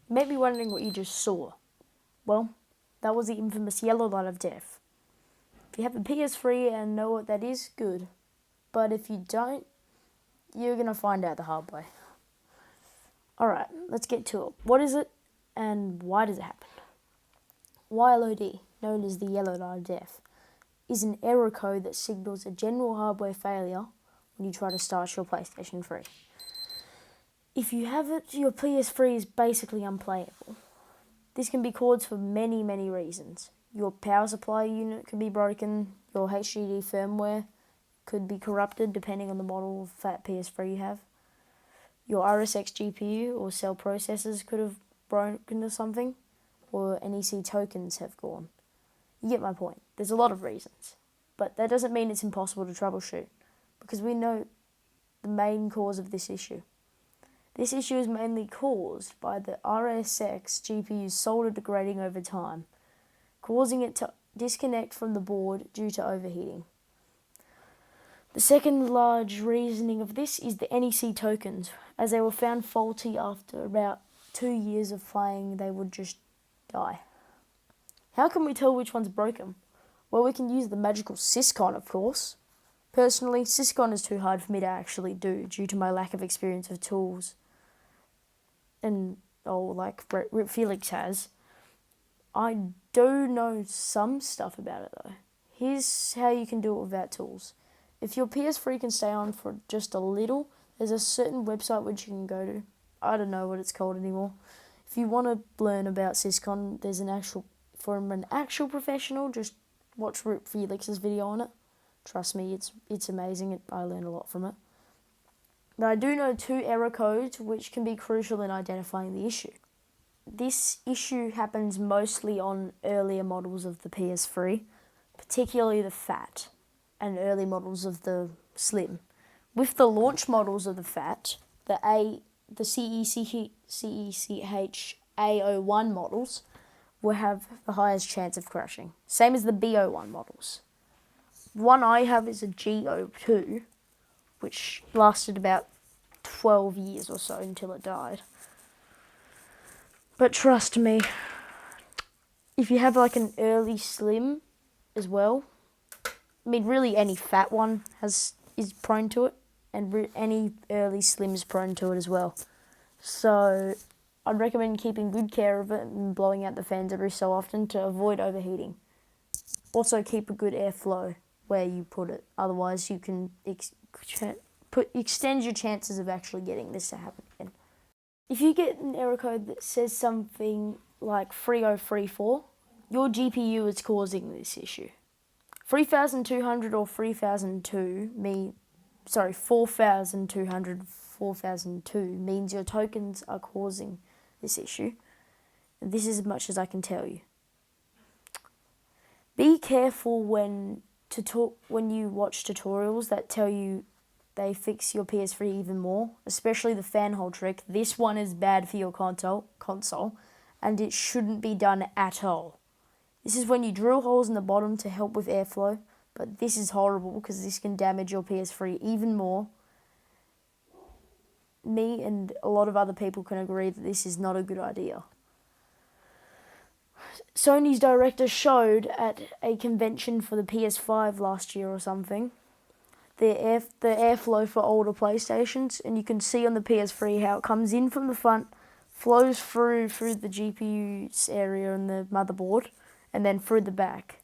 You may be wondering what you just saw. Well, that was the infamous yellow light of death. If you have a PS3 and know what that is, good. But if you don't, you're going to find out the hard way. Alright, let's get to it. What is it and why does it happen? YLOD, known as the yellow light of death, is an error code that signals a general hardware failure when you try to start your PlayStation 3. If you have it, your PS3 is basically unplayable. This can be caused for many, many reasons. Your power supply unit could be broken, your HDD firmware could be corrupted depending on the model of fat PS3 you have. Your RSX GPU or cell processors could have broken or something, or NEC tokens have gone. You get my point. There's a lot of reasons, but that doesn't mean it's impossible to troubleshoot, because we know the main cause of this issue. This issue is mainly caused by the RSX GPU's solder degrading over time, causing it to disconnect from the board due to overheating. The second large reasoning of this is the NEC tokens. As they were found faulty after about 2 years of playing, they would just die. How can we tell which one's broken? Well, we can use the magical Syscon, of course. Personally, Syscon is too hard for me to actually do due to my lack of experience with tools. And, like RipFelix has. I do know some stuff about it though. Here's how you can do it without tools. If your PS3 can stay on for just a little, there's a certain website which you can go to. I don't know what it's called anymore. If you want to learn about Syscon, there's from an actual professional, just watch RipFelix's video on it. Trust me, it's amazing. I learned a lot from it. But I do know 2 error codes which can be crucial in identifying the issue. This issue happens mostly on earlier models of the PS3, particularly the Fat, and early models of the Slim. With the launch models of the Fat, the CECH A01 models will have the highest chance of crashing. Same as the B01 models. The one I have is a G02, which lasted about 12 years or so until it died. But trust me, if you have like an early Slim as well, I mean really any fat one is prone to it, and any early Slim is prone to it as well. So I'd recommend keeping good care of it and blowing out the fans every so often to avoid overheating. Also keep a good airflow where you put it, otherwise you can extend your chances of actually getting this to happen again. If you get an error code that says something like 3034, your GPU is causing this issue. 3200 or 4002 4002 means your tokens are causing this issue. This is as much as I can tell you. Be careful when you watch tutorials that tell you they fix your PS3 even more, especially the fan hole trick. This one is bad for your console, and it shouldn't be done at all. This is when you drill holes in the bottom to help with airflow, but this is horrible because this can damage your PS3 even more. Me and a lot of other people can agree that this is not a good idea. Sony's director showed at a convention for the PS5 last year or something, the airflow for older PlayStations, and you can see on the PS3 how it comes in from the front, flows through the GPU's area and the motherboard, and then through the back.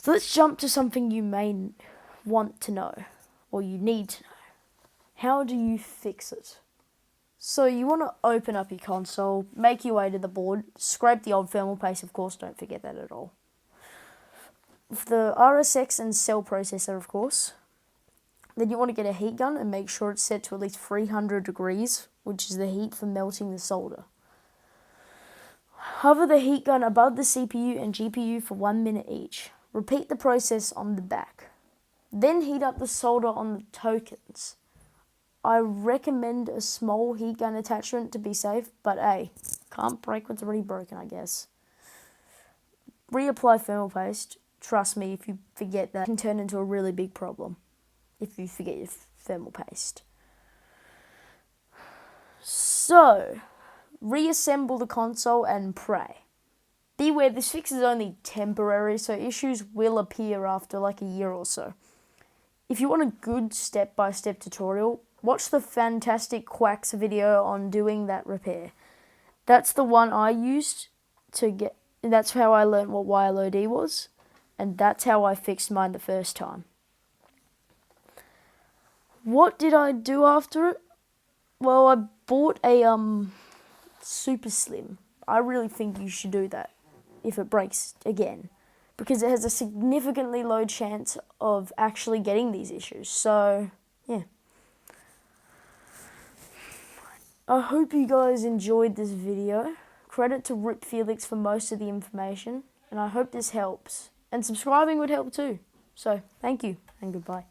So let's jump to something you may want to know, or you need to know. How do you fix it? So you want to open up your console, make your way to the board, scrape the old thermal paste, of course, don't forget that at all. The RSX and cell processor, of course. Then you want to get a heat gun and make sure it's set to at least 300 degrees, which is the heat for melting the solder. Hover the heat gun above the CPU and GPU for 1 minute each. Repeat the process on the back. Then heat up the solder on the tokens. I recommend a small heat gun attachment to be safe, but hey, can't break what's already broken, I guess. Reapply thermal paste. Trust me, if you forget that, it can turn into a really big problem if you forget your thermal paste. So, reassemble the console and pray. Beware, this fix is only temporary, so issues will appear after like a year or so. If you want a good step-by-step tutorial, watch the Fantastic Quacks video on doing that repair. That's the one I used to get, that's how I learned what YLOD was, and that's how I fixed mine the first time. What did I do after it? Well, I bought a super slim. I really think you should do that if it breaks again, because it has a significantly low chance of actually getting these issues. So, yeah. I hope you guys enjoyed this video. Credit to RipFelix for most of the information, and I hope this helps. And subscribing would help too. So, thank you, and goodbye.